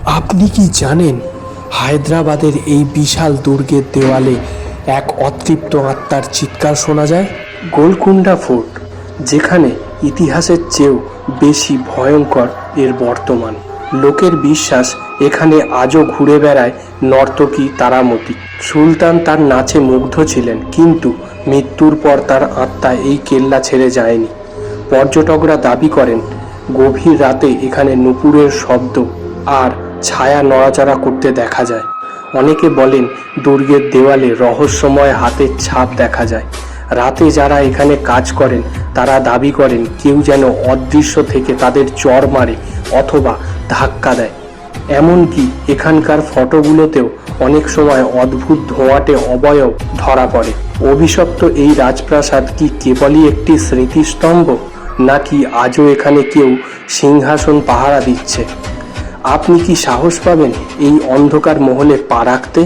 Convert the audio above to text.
আপনি কি জানেন হায়দ্রাবাদের এই বিশাল দুর্গের দেওয়ালে এক অতৃপ্ত আত্মার চিৎকার শোনা যায়? গোলকুন্ডা ফোর্ট, যেখানে ইতিহাসের চেয়েও বেশি ভয়ঙ্কর এর বর্তমান। লোকের বিশ্বাস এখানে আজও ঘুরে বেড়ায় নর্তকী তারামতি। সুলতান তার নাচে মুগ্ধ ছিলেন, কিন্তু মৃত্যুর পর তার আত্মা এই কেল্লা ছেড়ে যায়নি। পর্যটকরা দাবি করেন গভীর রাতে এখানে নুপুরের শব্দ আর ছায়া নড়াচড়া করতে দেখা যায়। অনেকে বলেন দুর্গের দেওয়ালে রহস্যময় হাতের ছাপ দেখা যায়। রাতে যারা এখানে কাজ করেন তারা দাবি করেন কেউ যেন অদৃশ্য থেকে তাদের চড় মারে অথবা ধাক্কা দেয়। এমনকি এখানকার ফটোগুলোতেও অনেক সময় অদ্ভুত ধোঁয়াটে অবয়ব ধরা পড়ে। অভিশপ্ত এই রাজপ্রাসাদ কি কেবলই একটি স্মৃতিস্তম্ভ, নাকি আজও এখানে কেউ সিংহাসন পাহারা দিচ্ছে? আপনি কি সাহস পাবেন এই অন্ধকার মহলে পা রাখতে?